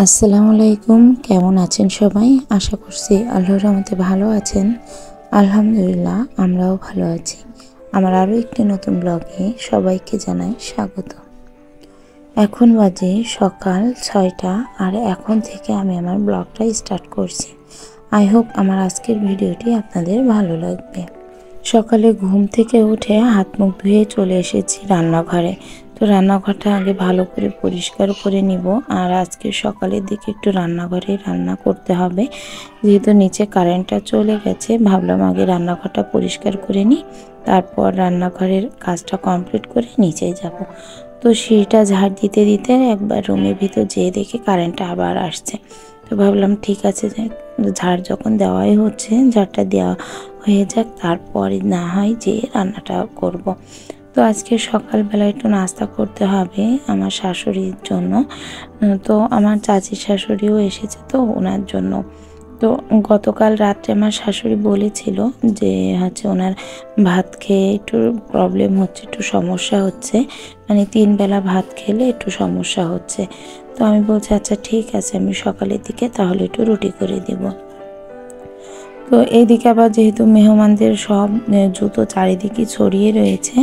আসসালামু আলাইকুম। কেমন আছেন সবাই? আশা করছি আল্লাহর রহমতে ভালো আছেন। আলহামদুলিল্লাহ আমরাও ভালো আছি। আমার আরও একটি নতুন ব্লগে সবাইকে জানাই স্বাগত। এখন বাজে সকাল 6টা আর এখন থেকে আমি আমার ব্লগটা স্টার্ট করছি। আই হোপ আমার আজকের ভিডিওটি আপনাদের ভালো লাগবে। সকালে ঘুম থেকে উঠে হাত মুখ ধুয়ে চলে এসেছি রান্নাঘরে। তো রান্নাঘরটা আগে ভালো করে পরিষ্কার করে নিব। আর আজকে সকালের দিকে একটু রান্নাঘরে রান্না করতে হবে, যেহেতু নিচে কারেন্টটা চলে গেছে। ভাবলাম আগে রান্নাঘরটা পরিষ্কার করে নিই, তারপর রান্নাঘরের কাজটা কমপ্লিট করে নিচে যাব। তো সিঁড়িটা ঝাড় দিতে দিতে একবার রুমের ভিতর যেয়ে দেখে কারেন্টটা আবার আসছে। তো ভাবলাম ঠিক আছে, যে ঝাড় যখন দেওয়াই হচ্ছে, ঝাড়টা দেওয়া হয়ে যাক, তারপরে না হয় যে রান্নাটা করব। তো আজকে সকালবেলা একটু নাস্তা করতে হবে আমার শাশুড়ির জন্য। তো আমার চাচির শাশুড়িও এসেছে, তো ওনার জন্য। তো গতকাল রাত্রে আমার শাশুড়ি বলেছিল যে ওনার ভাত খেয়ে একটু প্রবলেম হচ্ছে, একটু সমস্যা হচ্ছে, মানে 3 বেলা ভাত খেলে একটু সমস্যা হচ্ছে। তো আমি বলছি আচ্ছা ঠিক আছে, আমি সকালের দিকে তাহলে একটু রুটি করে দেব। তো এইদিকে আবার যেহেতু মেহমানদের সব জুতো চারিদিকে ছড়িয়ে রয়েছে,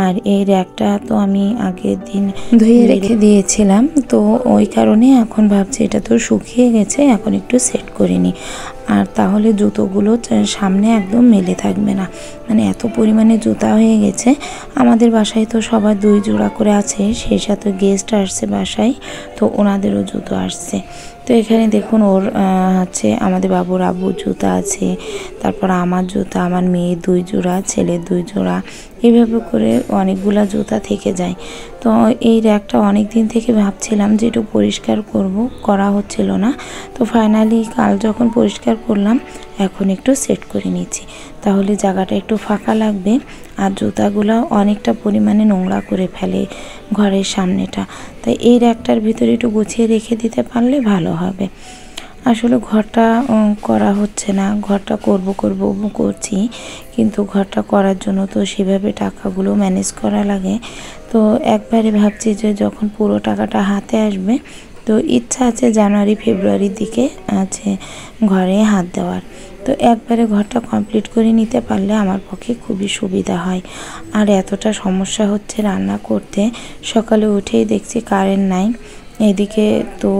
আর এই র্যাকটা তো আমি আগের দিন ধুয়ে রেখে দিয়েছিলাম, তো ওই কারণে এখন ভাবছি এটা তো শুকিয়ে গেছে, এখন একটু সেট করে নিই। আর তাহলে জুতোগুলো সামনে একদম মেলে থাকবে না, মানে এত পরিমাণে জুতা হয়ে গেছে। আমাদের বাসায় তো সবার 2 জোড়া করে আছে, সেই সাথে গেস্ট আসছে বাসায়, তো ওনাদেরও জুতো আসছে। তো এখানে দেখুন ওর আমাদের বাবুর আব্বুর জুতা আছে, তারপর আমার জুতা, আমার মেয়ে 2 জোড়া, ছেলের 2 জোড়া, এইভাবে করে অনেকগুলা জুতা থেকে যায়। তো এই র্যাকটা অনেক দিন থেকে ভাবছিলাম যে একটু পরিষ্কার করব, করা হচ্ছিল না। তো ফাইনালি কাল যখন পরিষ্কার করলাম, এখন একটু সেট করে নিচ্ছি, তাহলে জায়গাটা একটু ফাঁকা লাগবে। আর জুতাগুলো অনেকটা পরিমাণে নোংরা করে ফেলে ঘরের সামনেটা, তাই এই র্যাকটার ভিতরে একটু গুছিয়ে রেখে দিতে পারলে ভালো হবে। আসলে ঘরটা করা হচ্ছে না, ঘরটা করব করছি, কিন্তু ঘরটা করার জন্য তো সেভাবে টাকাগুলো ম্যানেজ করা লাগে। তো একবারে ভাবছি যে যখন পুরো টাকাটা হাতে আসবে, তো ইচ্ছা আছে জানুয়ারি ফেব্রুয়ারির দিকে ঘরে হাত দেওয়ার। তো একবারে ঘরটা কমপ্লিট করে নিতে পারলে আমার পক্ষে খুবই সুবিধা হয়। আর এতটা সমস্যা হচ্ছে রান্না করতে, সকালে উঠেই দেখছি কারেন্ট নাই। এদিকে তো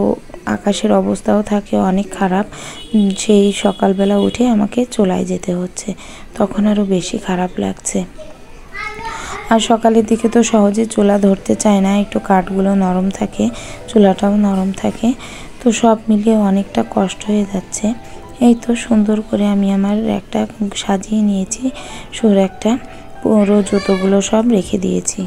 আকাশের অবস্থাও থাকে অনেক খারাপ, সেই সকালবেলা উঠে আমাকে চুলায় যেতে হচ্ছে, তখন আরও বেশি খারাপ লাগছে। আর সকালের দিকে তো সহজে চুলা ধরতে চায় না, একটু কাঠগুলো নরম থাকে, চুলাটাও নরম থাকে, তো সব মিলিয়ে অনেকটা কষ্ট হয়ে যাচ্ছে। এই তো সুন্দর করে আমি আমার একটা সাজিয়ে নিয়েছি, একটা পুরো জুতোগুলো সব রেখে দিয়েছি।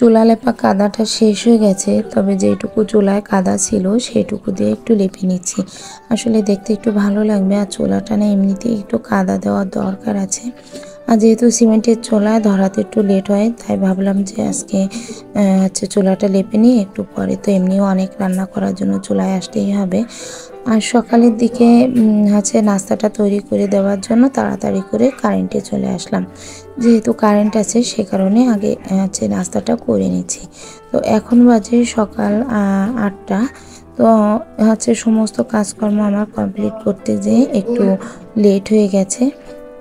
চুলা লেপা কাদাটা শেষ হয়ে গেছে, তবে যেটুকু চুলায় কাদা ছিল সেটুকু দিয়ে একটু লেপে নিচ্ছি। আসলে দেখতে একটু ভালো লাগবে, আর চুলাটা না এমনিতেই একটু কাদা দেওয়ার দরকার আছে। আর যেহেতু সিমেন্টের চুলায় ধরাতে একটু লেট হয়, তাই ভাবলাম যে আজকে চুলাটা লেপে নিয়ে একটু পরে, তো এমনিও অনেক রান্না করার জন্য চুলায় আসতেই হবে। আর সকালের দিকে নাস্তাটা তৈরি করে দেওয়ার জন্য তাড়াতাড়ি করে কারেন্টে চলে আসলাম। যেহেতু কারেন্ট আছে সে কারণে আগে নাস্তাটা করে নিচ্ছি। তো এখন বাজে সকাল 8টা। তো সমস্ত কাজকর্ম আমার কমপ্লিট করতে যেয়ে একটু লেট হয়ে গেছে।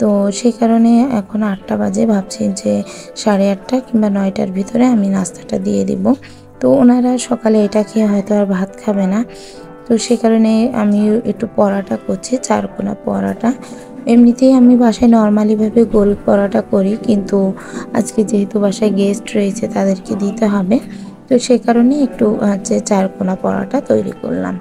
তো সেই কারণে এখন 8টা বাজে, ভাবছি যে 8:30 কিংবা 9টার ভিতরে আমি নাস্তাটা দিয়ে দিব। তো ওনারা সকালে এটা খেয়ে হয়তো আর ভাত খাবে না, তো সে কারণে আমি একটু পরাটা করছি, 4 কোনা পরাটা। এমনিতেই আমি বাসায় নর্মালিভাবে গোল পরাটা করি, কিন্তু আজকে যেহেতু বাসায় গেস্ট রয়েছে তাদেরকে দিতে হবে, তো সে কারণে একটু 4 কোনা পরাটা তৈরি করলাম।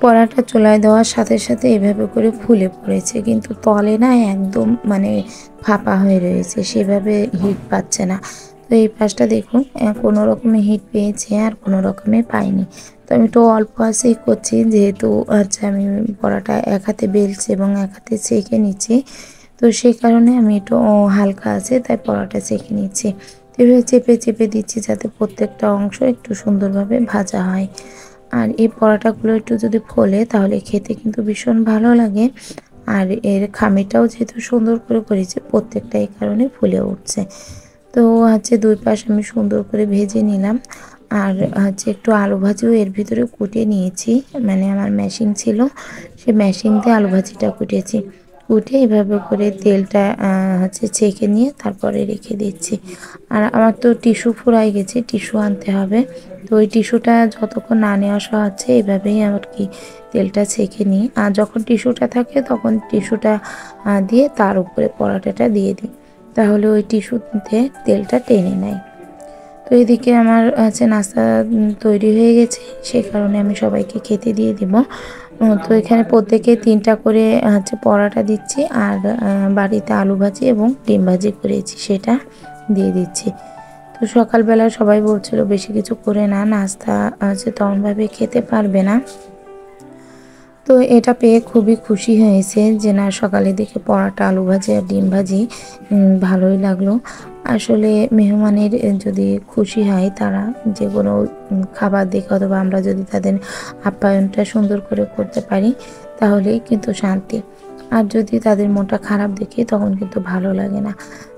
পরাটা চুলায় দেওয়ার সাথে সাথে এভাবে করে ফুলে পড়েছে, কিন্তু তলে না একদম মানে ফাঁপা হয়ে রয়েছে, সেভাবে হিট পাচ্ছে না। তো এই পাশটা দেখুন কোনো রকমে হিট পেয়েছে আর কোনো রকমে পাইনি। তো আমি একটু অল্প আঁচেই করছি, যেহেতু আমি পরাটা এক হাতে বেলছি এবং এক হাতে সেঁকে নিচ্ছি, তো সেই কারণে আমি একটু হালকা আছে তাই পরাটা সেঁকে নিচ্ছি। এভাবে চেপে চেপে দিচ্ছি যাতে প্রত্যেকটা অংশ একটু সুন্দরভাবে ভাজা হয়। আর এই পরাটাগুলো একটু যদি ফোলে তাহলে খেতে কিন্তু ভীষণ ভালো লাগে। আর এর খামিটাও যেহেতু সুন্দর করে করেছি, প্রত্যেকটা এই কারণে ফুলে উঠছে। তো দুই পাশ আমি সুন্দর করে ভেজে নিলাম। আর একটু আলু ভাজিও এর ভিতরে কুটে নিয়েছি, মানে আমার মেশিন ছিল, সেই মেশিন দিয়ে আলু ভাজিটা কুটেছি। কুটে এভাবে করে তেলটা ছেঁকে নিয়ে তারপরে রেখে দিচ্ছি। আর আমার তো টিস্যু ফুরাই গেছে, টিস্যু আনতে হবে। তো ওই টিস্যুটা যতক্ষণ না নিয়ে আসা হচ্ছে এভাবেই আর কি তেলটা ছেঁকে নিই। আর যখন টিস্যুটা থাকে তখন টিস্যুটা দিয়ে তার উপরে পরাটাটা দিয়ে দিই, তাহলে ওই টিস্যুতে তেলটা টেনে নেয়। তো এদিকে আমার নাস্তা তৈরি হয়ে গেছে, সেই কারণে আমি সবাইকে খেতে দিয়ে দিব। তো এখানে প্রত্যেকে 3টা করে পরাটা দিচ্ছি, আর বাড়িতে আলু ভাজি এবং ডিম ভাজি করেছি সেটা দিয়ে দিচ্ছি। তো সকালবেলা সবাই বলছিল বেশি কিছু করে না, নাস্তা তেমনভাবে খেতে পারবে না। তো এটা পেয়ে খুবই খুশি হয়েছে যে না, সকালের দিকে পরাটা, আলু ভাজি আর ডিম ভাজি ভালোই লাগলো। আসলে মেহমানের যদি খুশি হয়, তারা যে কোনো খাবার দেখে অথবা আমরা যদি তাদের আপ্যায়নটা সুন্দর করে করতে পারি তাহলেই কিন্তু শান্তি। আর যদি তাদের মনটা খারাপ দেখে তখন কিন্তু ভালো লাগে না।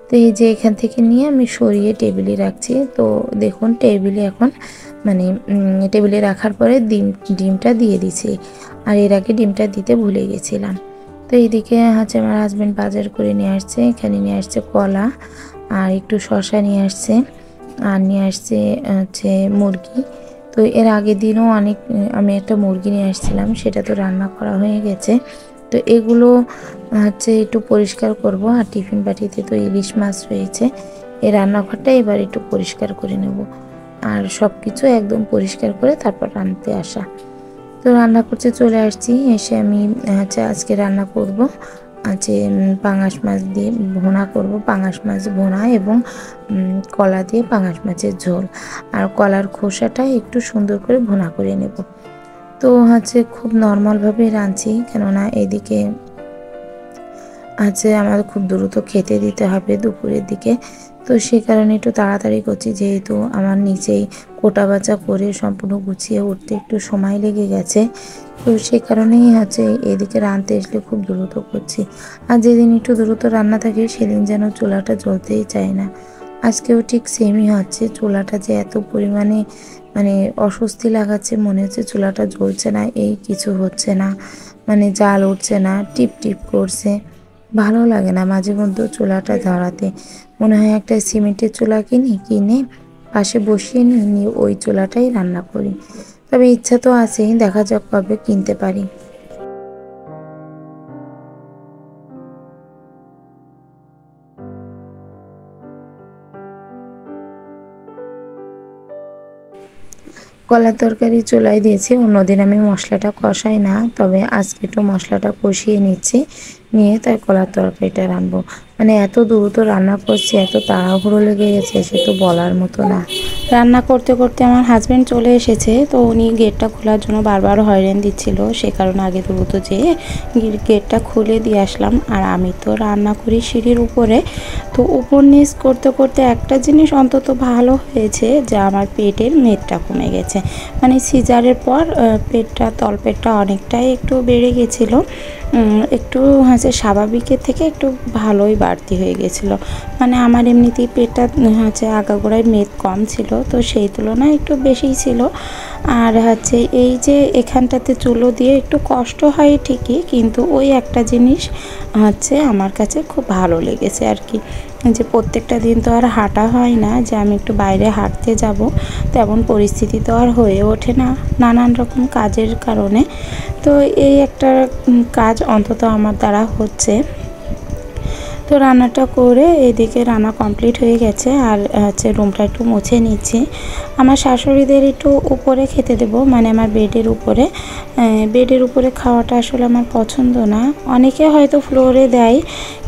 তো এই যে এখান থেকে নিয়ে আমি সরিয়ে টেবিলে রাখছি। তো দেখুন টেবিলে এখন মানে টেবিলে রাখার পরে ডিমটা দিয়ে দিছি। আর এর আগে ডিমটা দিতে ভুলে গেছিলাম। তো এইদিকে আমার হাজব্যান্ড বাজার করে নিয়ে আসছে, এখানে নিয়ে আসছে কলা আর একটু শসা নিয়ে আসছে, আর নিয়ে আসছে মুরগি। তো এর আগের দিনও আমি একটা মুরগি নিয়ে আসছিলাম, সেটা তো রান্না করা হয়ে গেছে। তো এগুলো একটু পরিষ্কার করব। আর টিফিন বাটিতে তো ইলিশ মাছ রয়েছে, এই রান্নাঘরটা এবার একটু পরিষ্কার করে নেব। আর সব কিছু একদম পরিষ্কার করে তারপর রান্নাতে আসা। তো রান্না করতে চলে আসছি, এসে আমি আজকে রান্না করব পাঙাশ মাছ দিয়ে ভুনা করব, পাঙাশ মাছ ভুনা এবং কলা দিয়ে পাঙাশ মাছের ঝোল। আর কলার খোসাটা একটু সুন্দর করে ভুনা করে নেব। তো খুব নর্মালভাবে রাঁধছি, কেননা এদিকে আমার খুব দ্রুত খেতে দিতে হবে দুপুরের দিকে। তো সেই কারণে একটু তাড়াতাড়ি করছি, যেহেতু আমার নিচেই কোটা বাচা করে সম্পূর্ণ গুছিয়ে উঠতে একটু সময় লেগে গেছে। তো সেই কারণেই এদিকে রাঁধতে আসলে খুব দ্রুত করছি। আর যেদিন একটু দ্রুত রান্না থাকে সেদিন যেন চুলাটা জ্বলতেই চায় না। আজকেও ঠিক সেমই হচ্ছে, চুলাটা যে এত পরিমাণে মানে অস্বস্তি লাগাচ্ছে, মনে হচ্ছে চুলাটা জ্বলছে না, এই কিছু হচ্ছে না, মানে জাল উঠছে না, টিপ টিপ করছে। ভালো লাগে না মাঝে মধ্যে চুলাটা ধরাতে। মনে হয় একটা সিমেন্টের চুলা কিনে পাশে বসিয়ে নিয়ে ওই চুলাটাই রান্না করি। তবে ইচ্ছা তো আছেই, দেখা যাক কবে কিনতে পারি। কলার তরকারি চুলায় দিয়েছি, অন্যদিন আমি মশলাটা কষাই না, তবে আজকে একটু মশলাটা কষিয়ে নিচ্ছি, নিয়ে তাই কলার তরকারিটা রান্নবো। মানে এত দ্রুত রান্না করছি, এত তাড়াহুড়ো লেগে গেছে, সে তো বলার মতো না। রান্না করতে করতে আমার হাজব্যান্ড চলে এসেছে, তো উনি গেটটা খোলার জন্য বারবার হয়রান দিচ্ছিল, সে কারণে আগে দ্রুত যেয়ে গেটটা খুলে দিয়ে আসলাম। আর আমি তো রান্না করি সিঁড়ির উপরে, তো উপর নিচ করতে করতে একটা জিনিস অন্তত ভালো হয়েছে যে আমার পেটের মেদটা কমে গেছে। মানে সিজারের পর তলপেটটা অনেকটাই একটু বেড়ে গেছিলো, একটু স্বাভাবিকের থেকে একটু ভালোই বাড়তি হয়ে গেছিলো। মানে আমার এমনিতেই পেটটা আগাগোড়ায় মেদ কম ছিল, তো সেই তুলনায় একটু বেশিই ছিল। আর এই যে এখানটাতে চুলো দিয়ে একটু কষ্ট হয় ঠিকই, কিন্তু ওই একটা জিনিস আমার কাছে খুব ভালো লেগেছে আর কি, যে প্রত্যেকটা দিন তো আর হাঁটা হয় না, যে আমি একটু বাইরে হাঁটতে যাব তেমন পরিস্থিতি তো আর হয়ে ওঠে না নানান রকম কাজের কারণে। তো এই একটা কাজ অন্তত আমার দ্বারা হচ্ছে। তো রান্নাটা করে এদিকে রান্না কমপ্লিট হয়ে গেছে। আর হচ্ছে রুমটা একটু মুছে নিচ্ছি। আমার শাশুড়িদের একটু উপরে খেতে দেব, মানে আমার বেডের উপরে খাওয়াটা আসলে আমার পছন্দ না। অনেকে হয়তো ফ্লোরে দেয়,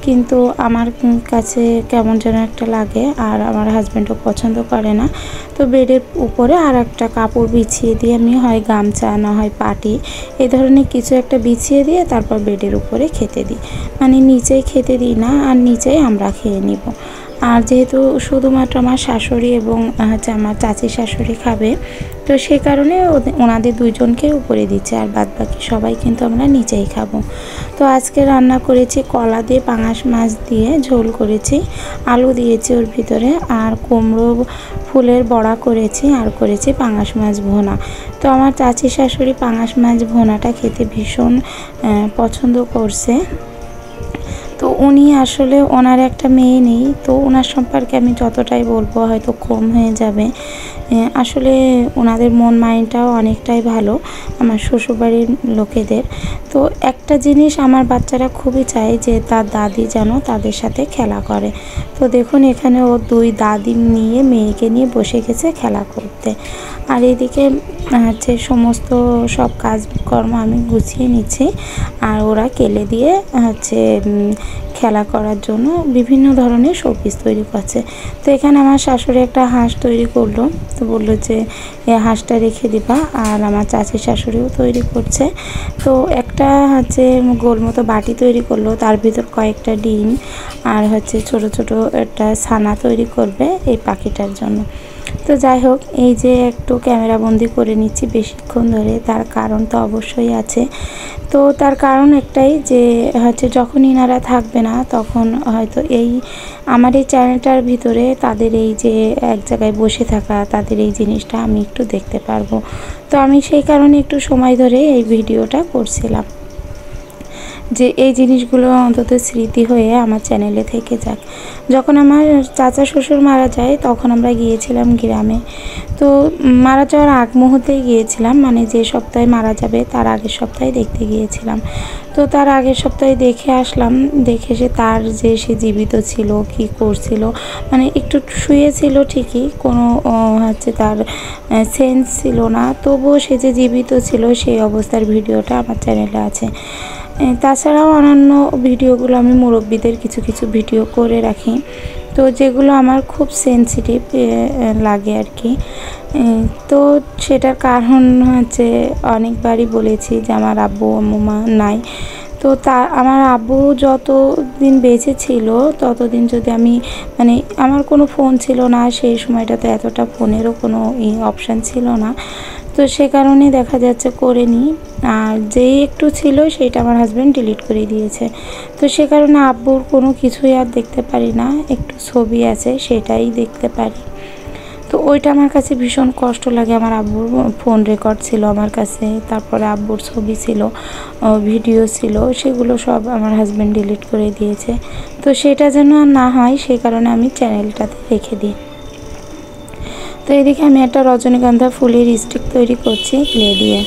কিন্তু আমার কাছে কেমন যেন একটা লাগে, আর আমার হাজব্যান্ডও পছন্দ করে না। তো বেডের উপরে আর একটা কাপড় বিছিয়ে দিয়ে আমি হয় গামছা না হয় পাটি এই ধরনের কিছু একটা বিছিয়ে দিয়ে তারপর বেডের উপরে খেতে দিই, মানে নিচেই খেতে দিই না, আর নিচেই আমরা খেয়ে নিব। আর যেহেতু শুধুমাত্র আমার শাশুড়ি এবং হচ্ছে আমার চাচি শাশুড়ি খাবে, তো সে কারণে ওনাদের দুইজনকে উপরে দিচ্ছে, আর বাদবাকি সবাই কিন্তু আমরা নিচেই খাবো। তো আজকে রান্না করেছি কলা দিয়ে পাঙাশ মাছ দিয়ে ঝোল করেছি, আলু দিয়েছি ওর ভিতরে, আর কুমড়ো ফুলের বড়া করেছি, আর করেছি পাঙাশ মাছ ভোনা। তো আমার চাচি শাশুড়ি পাঙাশ মাছ ভোনাটা খেতে ভীষণ পছন্দ করছে। তো উনি আসলে ওনার একটা মেয়ে নেই, তো ওনার সম্পর্কে আমি যতটাই বলবো হয়তো কম হয়ে যাবে। আসলে ওনাদের মন মাইন্ডটাও অনেকটাই ভালো আমার শ্বশুরবাড়ির লোকেদের। তো একটা জিনিস আমার বাচ্চারা খুবই চায় যে তার দাদি যেন তাদের সাথে খেলা করে। তো দেখুন এখানে ও দুই দাদি নিয়ে মেয়েকে নিয়ে বসে গেছে খেলা করতে। আর এদিকে হচ্ছে সমস্ত সব কাজকর্ম আমি গুছিয়ে নিচ্ছি, আর ওরা কেলে দিয়ে হচ্ছে খেলা করার জন্য বিভিন্ন ধরনের শোপিস তৈরি করছে। তো এখানে আমার শাশুড়ি একটা হাঁস তৈরি করলো, তো বললো যে এই হাঁসটা রেখে দিবা। আর আমার চাচি শাশুড়িও তৈরি করছে। তো একটা হচ্ছে গোল মতো বাটি তৈরি করলো, তার ভিতর কয়েকটা ডিম আর হচ্ছে ছোট ছোট একটা ছানা তৈরি করবে এই পাখিটার জন্য। তো যাই হোক, এই যে একটু ক্যামেরা বন্দি করে নিচ্ছি বেশিক্ষণ ধরে, তার কারণ তো অবশ্যই আছে। তো তার কারণ একটাই যে হচ্ছে যখন ইনারা থাকবে না তখন হয়তো আমার এই চ্যানেলটার ভিতরে তাদের এই যে এক জায়গায় বসে থাকা, তাদের এই জিনিসটা আমি একটু দেখতে পারবো। তো আমি সেই কারণে একটু সময় ধরে এই ভিডিওটা করছিলাম, যে এই জিনিসগুলো অন্তত স্মৃতি হয়ে আমার চ্যানেলে থেকে যাক। যখন আমার চাচা শ্বশুর মারা যায় তখন আমরা গিয়েছিলাম গ্রামে। তো মারা যাওয়ার আগ মুহূর্তেই গিয়েছিলাম, মানে যে সপ্তাহে মারা যাবে তার আগের সপ্তাহে দেখতে গিয়েছিলাম। তো তার আগের সপ্তাহে দেখে আসলাম, দেখে তার যে সে জীবিত ছিল কি করছিল, মানে একটু শুয়েছিল ঠিকই, কোনো হচ্ছে তার সেন্স ছিল না, তবুও সে যে জীবিত ছিল সেই অবস্থার ভিডিওটা আমার চ্যানেলে আছে। তাছাড়াও অন্যান্য ভিডিওগুলো আমি মুরব্বীদের কিছু কিছু ভিডিও করে রাখি, তো যেগুলো আমার খুব সেন্সিটিভ লাগে আর কি। তো সেটার কারণ হচ্ছে অনেকবারই বলেছি যে আমার আব্বু আম্মা নাই। তো আমার আব্বু যতদিন বেঁচে ছিল ততদিন যদি আমি, মানে আমার কোনো ফোন ছিল না সেই সময়টাতে, এতটা ফোনেরও কোনো অপশান ছিল না, তো সে কারণে দেখা যাচ্ছে করে নিই। আর যেই একটু ছিল সেটা আমার হাজব্যান্ড ডিলিট করে দিয়েছে। তো সে কারণে আব্বুর কোনো কিছুই আর দেখতে পারি না, একটু ছবি আছে সেটাই দেখতে পারি। তো ওইটা আমার কাছে ভীষণ কষ্ট লাগে। আমার আব্বুর ফোন রেকর্ড ছিল আমার কাছে, তারপরে আব্বুর ছবি ছিল, ভিডিও ছিল, সেগুলো সব আমার হাজব্যান্ড ডিলিট করে দিয়েছে। তো সেটা যেন আর না হয় সেই কারণে আমি চ্যানেলটাতে রেখে দিই। তো এদিকে আমি একটা রজনীগন্ধা ফুলের স্টিক তৈরি করছি ক্লে দিয়ে।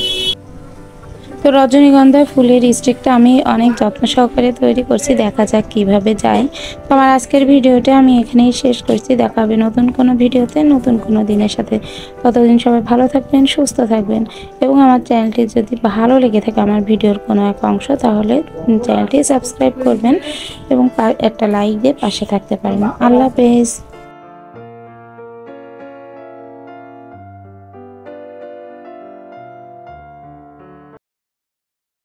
তো রজনীগন্ধা ফুলের স্টিকটা আমি অনেক যত্ন সহকারে তৈরি করছি, দেখা যাক কিভাবে যায়। তো আমার আজকের ভিডিওটা আমি এখানেই শেষ করছি। দেখা হবে নতুন কোনো ভিডিওতে নতুন কোনো দিনের সাথে। ততদিন সবাই ভালো থাকবেন, সুস্থ থাকবেন, এবং আমার চ্যানেলটি যদি ভালো লেগে থাকে আমার ভিডিওর কোনো এক অংশ, তাহলে চ্যানেলটি সাবস্ক্রাইব করবেন এবং একটা লাইক দিয়ে পাশে থাকতে পারেন। আল্লাহ হাফেজ।